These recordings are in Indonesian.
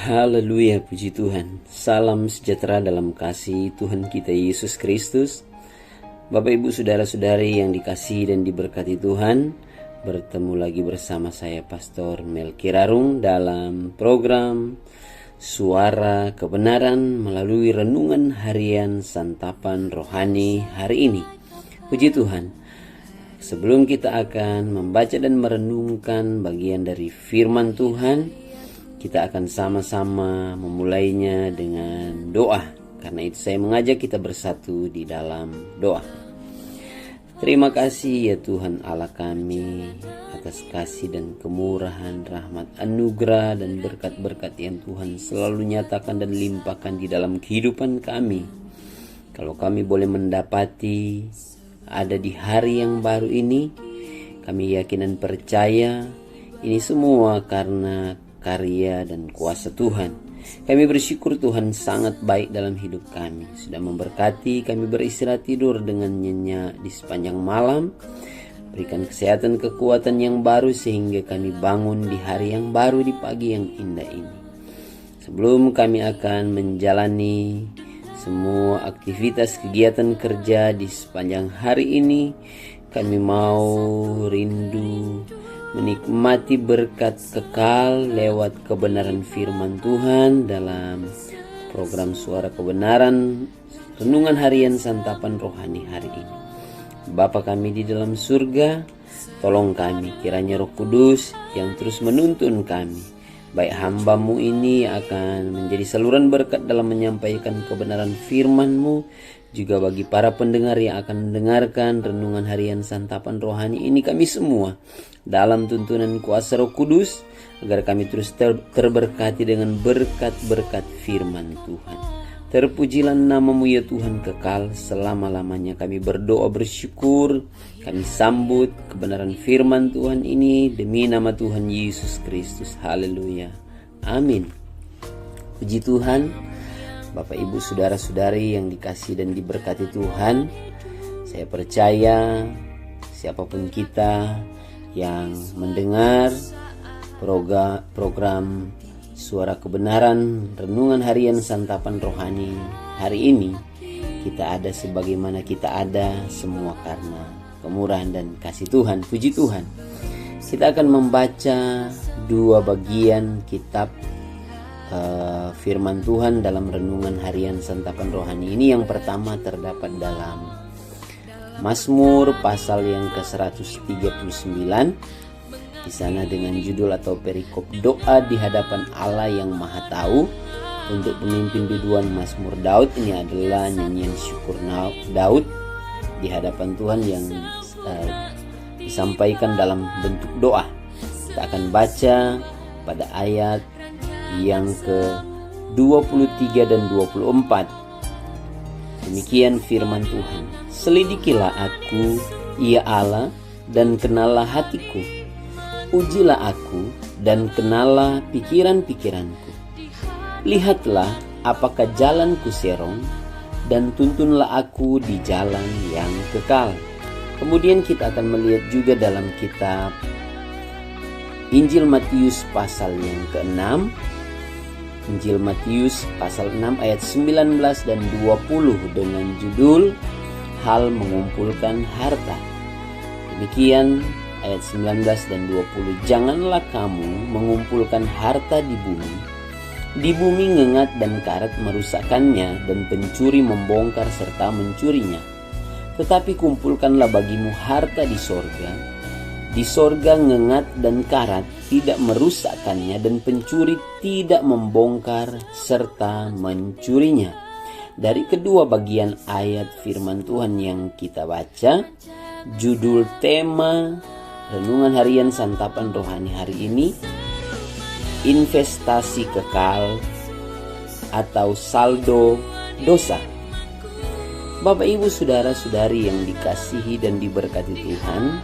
Haleluya, puji Tuhan. Salam sejahtera dalam kasih Tuhan kita Yesus Kristus. Bapak Ibu saudara-saudari yang dikasihi dan diberkati Tuhan, bertemu lagi bersama saya Pastor Melki Rarung dalam program Suara Kebenaran melalui renungan harian santapan rohani hari ini. Puji Tuhan. Sebelum kita akan membaca dan merenungkan bagian dari firman Tuhan, kita akan sama-sama memulainya dengan doa. Karena itu saya mengajak kita bersatu di dalam doa. Terima kasih ya Tuhan Allah kami atas kasih dan kemurahan, rahmat, anugerah dan berkat-berkat yang Tuhan selalu nyatakan dan limpahkan di dalam kehidupan kami. Kalau kami boleh mendapati ada di hari yang baru ini, kami yakin dan percaya ini semua karena karya dan kuasa Tuhan. Kami bersyukur Tuhan sangat baik dalam hidup kami. Sudah memberkati kami beristirahat tidur dengan nyenyak di sepanjang malam. Berikan kesehatan kekuatan yang baru sehingga kami bangun di hari yang baru di pagi yang indah ini. Sebelum kami akan menjalani semua aktivitas kegiatan kerja di sepanjang hari ini, kami mau rindu menikmati berkat kekal lewat kebenaran firman Tuhan dalam program Suara Kebenaran Renungan Harian Santapan Rohani hari ini. Bapa kami di dalam surga, tolong kami kiranya Roh Kudus yang terus menuntun kami, baik hamba-Mu ini akan menjadi saluran berkat dalam menyampaikan kebenaran firman-Mu, juga bagi para pendengar yang akan mendengarkan renungan harian santapan rohani ini, kami semua dalam tuntunan kuasa Roh Kudus, agar kami terus terberkati dengan berkat-berkat firman Tuhan. Terpujilah nama-Mu ya Tuhan kekal selama-lamanya. Kami berdoa bersyukur, kami sambut kebenaran firman Tuhan ini demi nama Tuhan Yesus Kristus. Haleluya. Amin. Puji Tuhan. Bapak Ibu saudara-saudari yang dikasihi dan diberkati Tuhan, saya percaya siapapun kita yang mendengar program Suara Kebenaran Renungan Harian Santapan Rohani hari ini, kita ada sebagaimana kita ada semua karena kemurahan dan kasih Tuhan. Puji Tuhan. Kita akan membaca dua bagian kitab firman Tuhan dalam renungan harian santapan rohani ini. Yang pertama terdapat dalam Mazmur pasal yang ke-139. Di sana dengan judul atau perikop doa di hadapan Allah yang Maha Tahu. Untuk pemimpin biduan Mazmur Daud, ini adalah nyanyian syukur Daud di hadapan Tuhan yang disampaikan dalam bentuk doa. Kita akan baca pada ayat yang ke-23 dan 24. Demikian firman Tuhan. Selidikilah aku, ya Allah, dan kenallah hatiku. Ujilah aku dan kenallah pikiran-pikiranku. Lihatlah apakah jalanku serong, dan tuntunlah aku di jalan yang kekal. Kemudian kita akan melihat juga dalam kitab Injil Matius pasal yang ke-6. Injil Matius pasal 6 ayat 19 dan 20 dengan judul Hal Mengumpulkan Harta. Demikian ayat 19 dan 20. Janganlah kamu mengumpulkan harta di bumi. Di bumi ngengat dan karat merusakkannya, dan pencuri membongkar serta mencurinya. Tetapi kumpulkanlah bagimu harta di sorga. Di sorga ngengat dan karat tidak merusakkannya, dan pencuri tidak membongkar serta mencurinya. Dari kedua bagian ayat firman Tuhan yang kita baca, judul tema renungan harian santapan rohani hari ini, investasi kekal atau saldo dosa. Bapak Ibu saudara-saudari yang dikasihi dan diberkati Tuhan,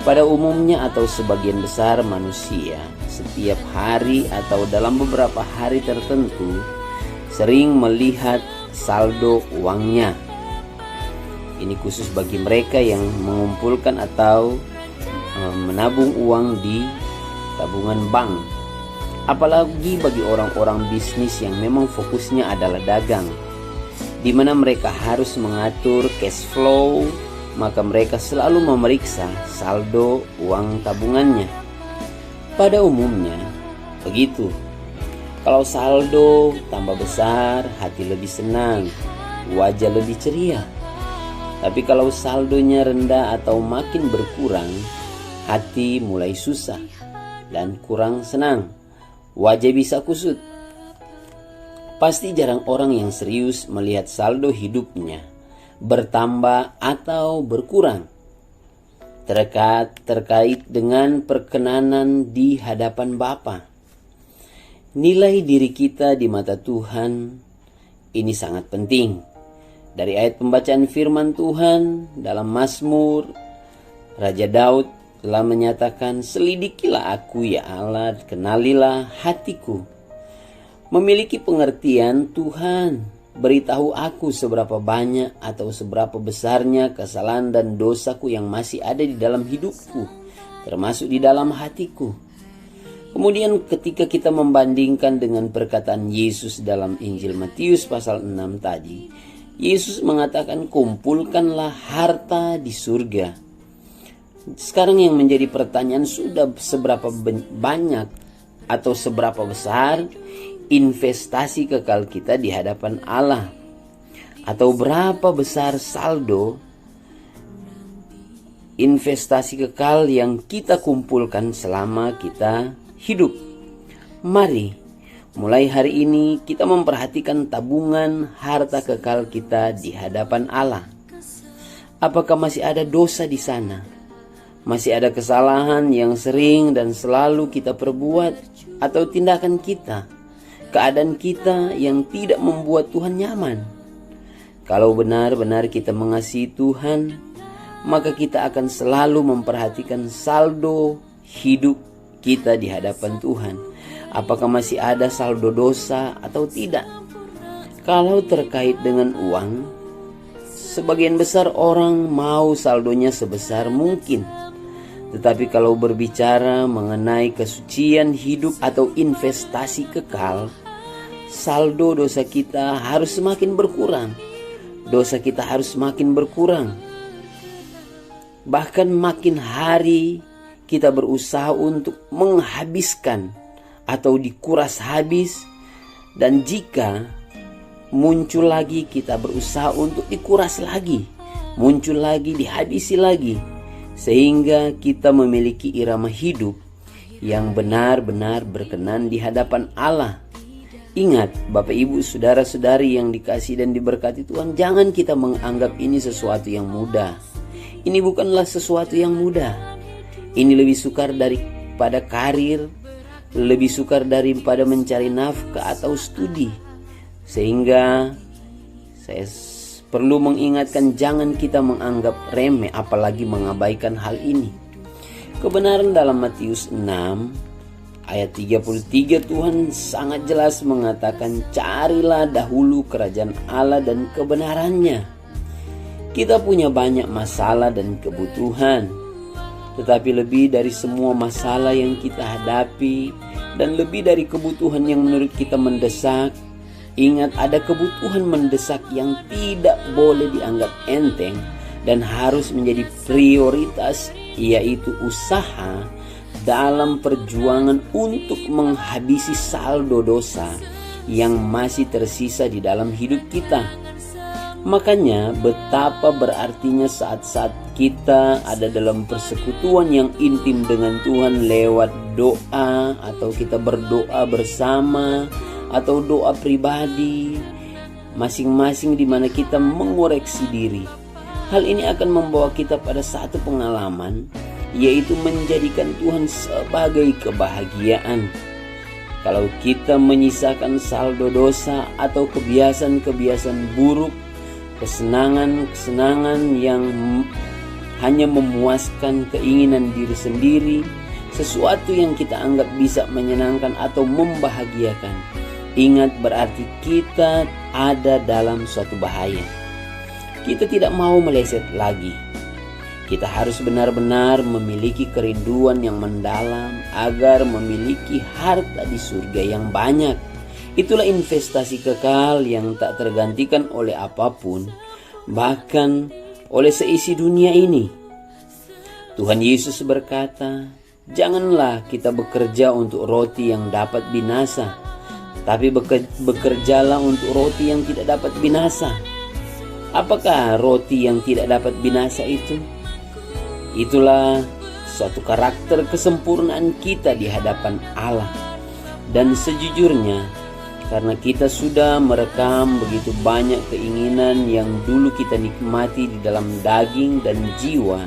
pada umumnya atau sebagian besar manusia setiap hari atau dalam beberapa hari tertentu sering melihat saldo uangnya. Ini khusus bagi mereka yang mengumpulkan atau menabung uang di tabungan bank. Apalagi bagi orang-orang bisnis yang memang fokusnya adalah dagang, di mana mereka harus mengatur cash flow, maka mereka selalu memeriksa saldo uang tabungannya. Pada umumnya begitu. Kalau saldo tambah besar, hati lebih senang, wajah lebih ceria. Tapi kalau saldonya rendah atau makin berkurang, hati mulai susah dan kurang senang, wajah bisa kusut. Pasti jarang orang yang serius melihat saldo hidupnya bertambah atau berkurang terkait dengan perkenanan di hadapan Bapa. Nilai diri kita di mata Tuhan ini sangat penting. Dari ayat pembacaan firman Tuhan dalam Mazmur, Raja Daud telah menyatakan, "Selidikilah aku ya Allah, kenalilah hatiku." Memiliki pengertian Tuhan, beritahu aku seberapa banyak atau seberapa besarnya kesalahan dan dosaku yang masih ada di dalam hidupku, termasuk di dalam hatiku. Kemudian ketika kita membandingkan dengan perkataan Yesus dalam Injil Matius pasal 6 tadi, Yesus mengatakan, "Kumpulkanlah harta di surga." Sekarang yang menjadi pertanyaan, sudah seberapa banyak atau seberapa besar investasi kekal kita di hadapan Allah? Atau berapa besar saldo investasi kekal yang kita kumpulkan selama kita hidup? Mari mulai hari ini kita memperhatikan tabungan harta kekal kita di hadapan Allah. Apakah masih ada dosa di sana? Masih ada kesalahan yang sering dan selalu kita perbuat, atau tindakan kita, keadaan kita yang tidak membuat Tuhan nyaman? Kalau benar-benar kita mengasihi Tuhan, maka kita akan selalu memperhatikan saldo hidup kita di hadapan Tuhan. Apakah masih ada saldo dosa atau tidak? Kalau terkait dengan uang, sebagian besar orang mau saldonya sebesar mungkin. Tetapi kalau berbicara mengenai kesucian hidup atau investasi kekal, saldo dosa kita harus semakin berkurang. Dosa kita harus semakin berkurang. Bahkan makin hari kita berusaha untuk menghabiskan atau dikuras habis, dan jika muncul lagi kita berusaha untuk dikuras lagi, muncul lagi, dihabisi lagi, sehingga kita memiliki irama hidup yang benar-benar berkenan di hadapan Allah. Ingat, Bapak Ibu, saudara-saudari yang dikasihi dan diberkati Tuhan, jangan kita menganggap ini sesuatu yang mudah. Ini bukanlah sesuatu yang mudah. Ini lebih sukar daripada karir, lebih sukar daripada mencari nafkah atau studi. Sehingga saya perlu mengingatkan, jangan kita menganggap remeh apalagi mengabaikan hal ini. Kebenaran dalam Matius 6 ayat 33, Tuhan sangat jelas mengatakan, "Carilah dahulu kerajaan Allah dan kebenarannya." Kita punya banyak masalah dan kebutuhan, tetapi lebih dari semua masalah yang kita hadapi dan lebih dari kebutuhan yang menurut kita mendesak, ingat, ada kebutuhan mendesak yang tidak boleh dianggap enteng dan harus menjadi prioritas, yaitu usaha dalam perjuangan untuk menghabisi saldo dosa yang masih tersisa di dalam hidup kita. Makanya betapa berartinya saat-saat kita ada dalam persekutuan yang intim dengan Tuhan lewat doa, atau kita berdoa bersama, atau doa pribadi masing-masing di mana kita mengoreksi diri. Hal ini akan membawa kita pada satu pengalaman, yaitu menjadikan Tuhan sebagai kebahagiaan. Kalau kita menyisakan saldo dosa atau kebiasaan-kebiasaan buruk, kesenangan-kesenangan yang hanya memuaskan keinginan diri sendiri, sesuatu yang kita anggap bisa menyenangkan atau membahagiakan, ingat, berarti kita ada dalam suatu bahaya. Kita tidak mau meleset lagi. Kita harus benar-benar memiliki kerinduan yang mendalam agar memiliki harta di surga yang banyak. Itulah investasi kekal yang tak tergantikan oleh apapun, bahkan oleh seisi dunia ini. Tuhan Yesus berkata, "Janganlah kita bekerja untuk roti yang dapat binasa, tapi bekerjalah untuk roti yang tidak dapat binasa." Apakah roti yang tidak dapat binasa itu? Itulah suatu karakter kesempurnaan kita di hadapan Allah. Dan sejujurnya, karena kita sudah merekam begitu banyak keinginan yang dulu kita nikmati di dalam daging dan jiwa,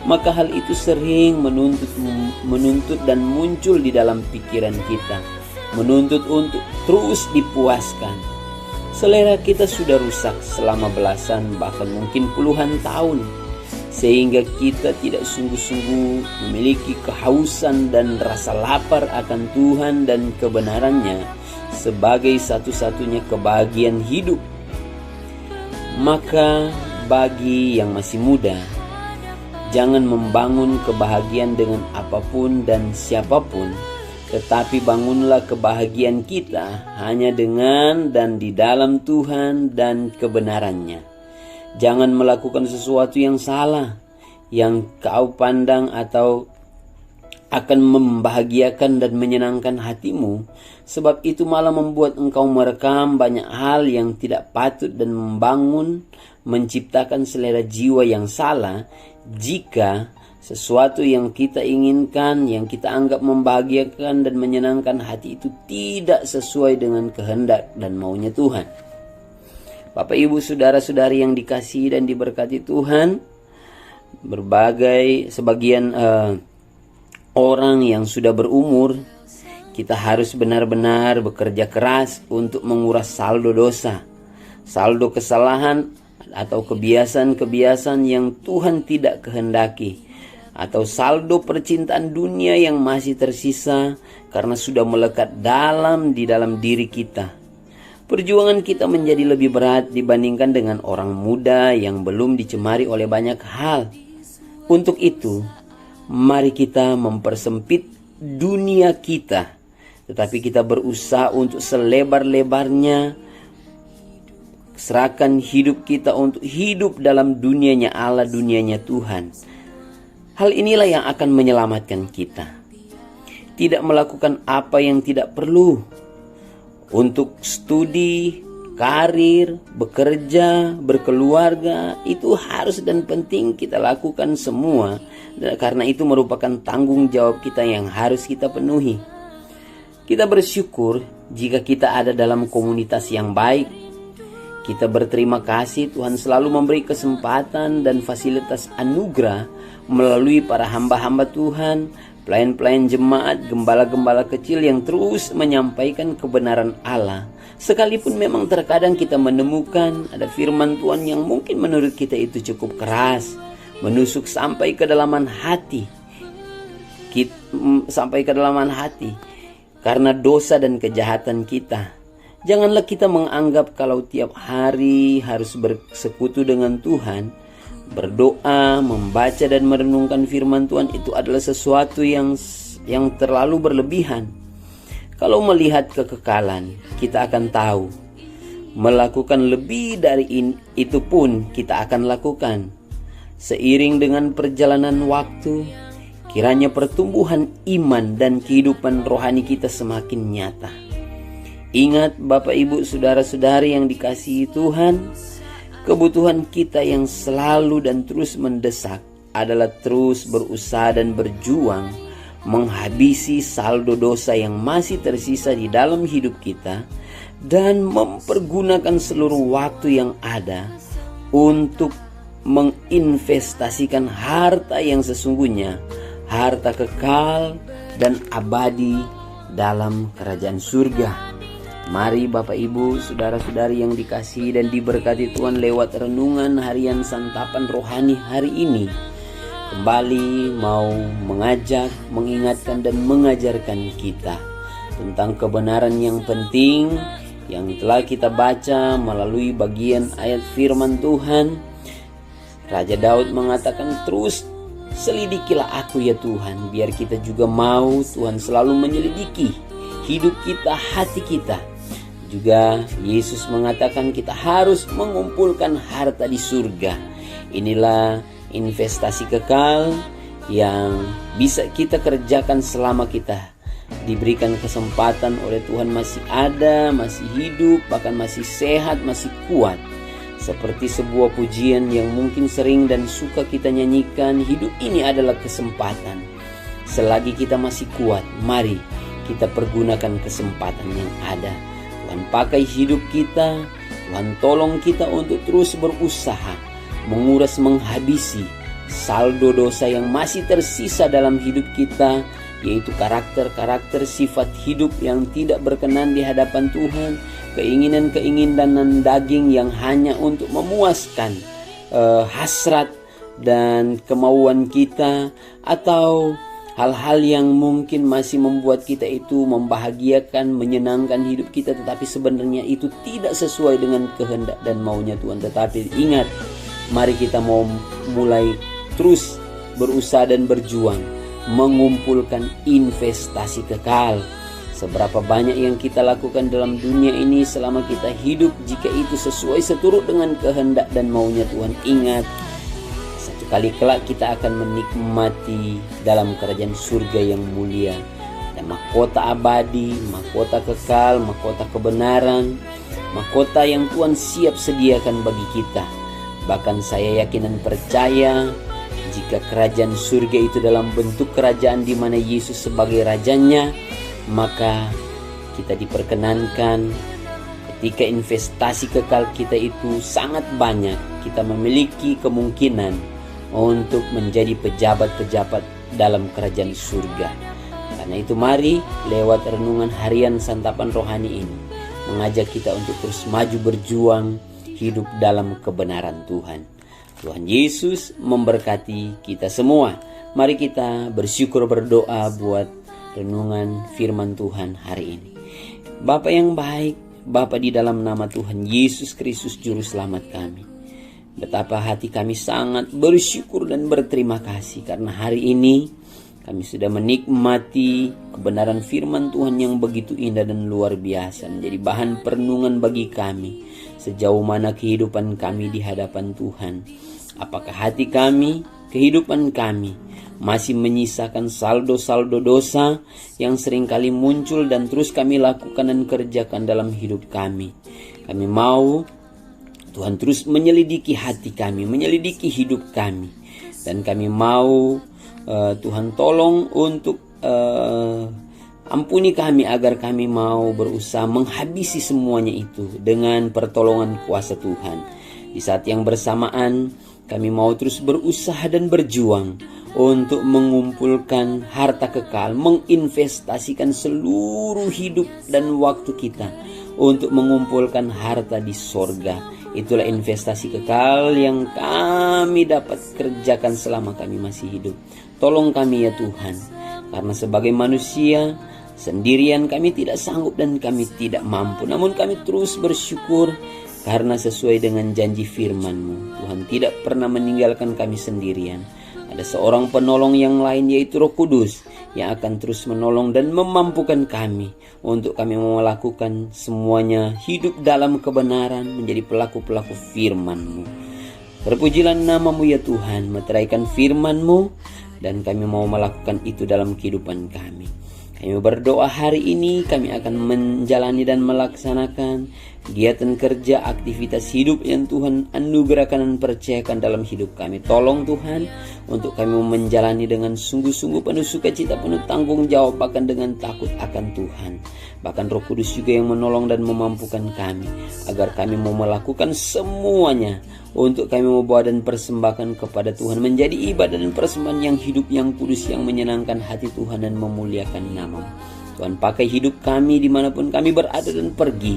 maka hal itu sering menuntut dan muncul di dalam pikiran kita, menuntut untuk terus dipuaskan. Selera kita sudah rusak selama belasan bahkan mungkin puluhan tahun, sehingga kita tidak sungguh-sungguh memiliki kehausan dan rasa lapar akan Tuhan dan kebenarannya sebagai satu-satunya kebahagiaan hidup. Maka bagi yang masih muda, jangan membangun kebahagiaan dengan apapun dan siapapun, tetapi bangunlah kebahagiaan kita hanya dengan dan di dalam Tuhan dan kebenarannya. Jangan melakukan sesuatu yang salah, yang kau pandang atau akan membahagiakan dan menyenangkan hatimu, sebab itu malah membuat engkau merekam banyak hal yang tidak patut dan menciptakan selera jiwa yang salah. Jika sesuatu yang kita inginkan, yang kita anggap membahagiakan dan menyenangkan hati itu tidak sesuai dengan kehendak dan maunya Tuhan. Bapak, Ibu, saudara-saudari yang dikasihi dan diberkati Tuhan, sebagian orang yang sudah berumur, kita harus benar-benar bekerja keras untuk menguras saldo dosa, saldo kesalahan atau kebiasaan-kebiasaan yang Tuhan tidak kehendaki, atau saldo percintaan dunia yang masih tersisa karena sudah melekat di dalam diri kita. Perjuangan kita menjadi lebih berat dibandingkan dengan orang muda yang belum dicemari oleh banyak hal. Untuk itu, mari kita mempersempit dunia kita, tetapi kita berusaha untuk selebar-lebarnya serahkan hidup kita untuk hidup dalam dunianya Allah, dunianya Tuhan. Hal inilah yang akan menyelamatkan kita. Tidak melakukan apa yang tidak perlu. Untuk studi, karir, bekerja, berkeluarga, itu harus dan penting kita lakukan semua, karena itu merupakan tanggung jawab kita yang harus kita penuhi. Kita bersyukur jika kita ada dalam komunitas yang baik. Kita berterima kasih Tuhan selalu memberi kesempatan dan fasilitas anugerah melalui para hamba-hamba Tuhan, pelayan-pelayan jemaat, gembala-gembala kecil yang terus menyampaikan kebenaran Allah. Sekalipun memang terkadang kita menemukan ada firman Tuhan yang mungkin menurut kita itu cukup keras, menusuk sampai ke kedalaman hati, karena dosa dan kejahatan kita. Janganlah kita menganggap kalau tiap hari harus bersekutu dengan Tuhan, berdoa, membaca dan merenungkan firman Tuhan itu adalah sesuatu yang terlalu berlebihan. Kalau melihat kekekalan, kita akan tahu melakukan lebih dari itu pun kita akan lakukan. Seiring dengan perjalanan waktu, kiranya pertumbuhan iman dan kehidupan rohani kita semakin nyata. Ingat Bapak, Ibu, saudara-saudari yang dikasihi Tuhan, kebutuhan kita yang selalu dan terus mendesak adalah terus berusaha dan berjuang menghabisi saldo dosa yang masih tersisa di dalam hidup kita dan mempergunakan seluruh waktu yang ada untuk menginvestasikan harta yang sesungguhnya, harta kekal dan abadi dalam kerajaan surga. Mari Bapak, Ibu, saudara-saudari yang dikasihi dan diberkati Tuhan, lewat renungan harian santapan rohani hari ini, kembali mau mengajak, mengingatkan dan mengajarkan kita tentang kebenaran yang penting yang telah kita baca melalui bagian ayat firman Tuhan. Raja Daud mengatakan, terus selidikilah aku ya Tuhan. Biar kita juga mau Tuhan selalu menyelidiki hidup kita, hati kita. Juga Yesus mengatakan kita harus mengumpulkan harta di surga. Inilah investasi kekal yang bisa kita kerjakan selama kita diberikan kesempatan oleh Tuhan, masih ada, masih hidup, bahkan masih sehat, masih kuat. Seperti sebuah pujian yang mungkin sering dan suka kita nyanyikan, hidup ini adalah kesempatan. Selagi kita masih kuat, mari kita pergunakan kesempatan yang ada. Tuhan pakai hidup kita, Tuhan tolong kita untuk terus berusaha, menguras, menghabisi saldo dosa yang masih tersisa dalam hidup kita, yaitu karakter-karakter sifat hidup yang tidak berkenan di hadapan Tuhan, keinginan-keinginan daging yang hanya untuk memuaskan hasrat dan kemauan kita, atau hal-hal yang mungkin masih membuat kita itu membahagiakan, menyenangkan hidup kita, tetapi sebenarnya itu tidak sesuai dengan kehendak dan maunya Tuhan. Tetapi ingat, mari kita mau mulai terus berusaha dan berjuang mengumpulkan investasi kekal. Seberapa banyak yang kita lakukan dalam dunia ini selama kita hidup, jika itu sesuai seturut dengan kehendak dan maunya Tuhan, ingat, satu kali kelak kita akan menikmati dalam kerajaan surga yang mulia. Dan mahkota abadi, mahkota kekal, mahkota kebenaran, mahkota yang Tuhan siap sediakan bagi kita. Bahkan saya yakin dan percaya, jika kerajaan surga itu dalam bentuk kerajaan di mana Yesus sebagai rajanya, maka kita diperkenankan ketika investasi kekal kita itu sangat banyak, kita memiliki kemungkinan untuk menjadi pejabat-pejabat dalam kerajaan surga. Karena itu mari lewat renungan harian santapan rohani ini mengajak kita untuk terus maju berjuang hidup dalam kebenaran Tuhan. Tuhan Yesus memberkati kita semua. Mari kita bersyukur, berdoa buat renungan firman Tuhan hari ini. Bapa yang baik, Bapa di dalam nama Tuhan Yesus Kristus Juru Selamat kami, betapa hati kami sangat bersyukur dan berterima kasih karena hari ini kami sudah menikmati kebenaran firman Tuhan yang begitu indah dan luar biasa, menjadi bahan perenungan bagi kami. Sejauh mana kehidupan kami di hadapan Tuhan? Apakah hati kami, kehidupan kami masih menyisakan saldo-saldo dosa yang seringkali muncul dan terus kami lakukan dan kerjakan dalam hidup kami? Kami mau Tuhan terus menyelidiki hati kami, menyelidiki hidup kami, dan kami mau Tuhan tolong untuk ampuni kami agar kami mau berusaha menghabisi semuanya itu dengan pertolongan kuasa Tuhan. Di saat yang bersamaan kami mau terus berusaha dan berjuang untuk mengumpulkan harta kekal, menginvestasikan seluruh hidup dan waktu kita untuk mengumpulkan harta di sorga. Itulah investasi kekal yang kami dapat kerjakan selama kami masih hidup. Tolong kami ya Tuhan, karena sebagai manusia sendirian kami tidak sanggup dan kami tidak mampu. Namun kami terus bersyukur karena sesuai dengan janji firman-Mu, Tuhan tidak pernah meninggalkan kami sendirian. Ada seorang penolong yang lain, yaitu Roh Kudus, yang akan terus menolong dan memampukan kami untuk kami melakukan semuanya hidup dalam kebenaran, menjadi pelaku-pelaku firman-Mu. Terpujilah nama-Mu ya Tuhan, meteraikan firman-Mu, dan kami mau melakukan itu dalam kehidupan kami. Kami berdoa hari ini kami akan menjalani dan melaksanakan kegiatan kerja, aktivitas hidup yang Tuhan anugerahkan dan percayakan dalam hidup kami. Tolong Tuhan untuk kami menjalani dengan sungguh-sungguh penuh sukacita, penuh tanggung jawab, bahkan dengan takut akan Tuhan. Bahkan Roh Kudus juga yang menolong dan memampukan kami agar kami mau melakukan semuanya untuk kami membawa dan persembahkan kepada Tuhan, menjadi ibadah dan persembahan yang hidup, yang kudus, yang menyenangkan hati Tuhan dan memuliakan nama-Mu. Tuhan pakai hidup kami dimanapun kami berada dan pergi,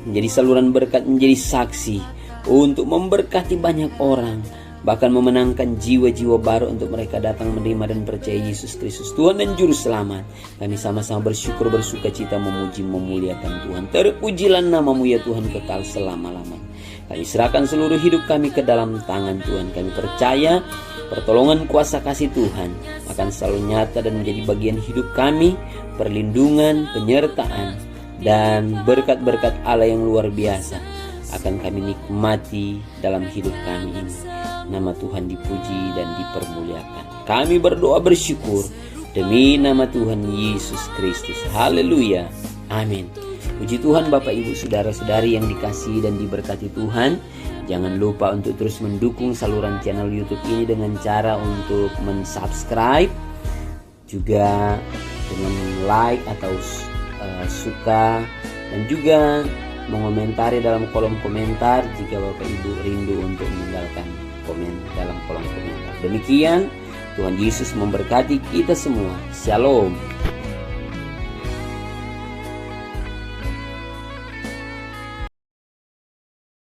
menjadi saluran berkat, menjadi saksi untuk memberkati banyak orang, bahkan memenangkan jiwa-jiwa baru untuk mereka datang menerima dan percaya Yesus Kristus Tuhan dan Juru Selamat. Kami sama-sama bersyukur, bersukacita, memuji, memuliakan Tuhan. Terpujilah nama-Mu ya Tuhan kekal selama-lamanya. Kami serahkan seluruh hidup kami ke dalam tangan Tuhan. Kami percaya pertolongan kuasa kasih Tuhan akan selalu nyata dan menjadi bagian hidup kami, perlindungan, penyertaan, dan berkat-berkat Allah yang luar biasa akan kami nikmati dalam hidup kami ini. Nama Tuhan dipuji dan dipermuliakan. Kami berdoa bersyukur demi nama Tuhan Yesus Kristus. Haleluya. Amin. Puji Tuhan Bapak Ibu Saudara-saudari yang dikasihi dan diberkati Tuhan. Jangan lupa untuk terus mendukung saluran channel YouTube ini dengan cara untuk mensubscribe, juga dengan like atau suka, dan juga mengomentari dalam kolom komentar jika Bapak Ibu rindu untuk meninggalkan komen dalam kolom komentar. Demikian, Tuhan Yesus memberkati kita semua. Shalom.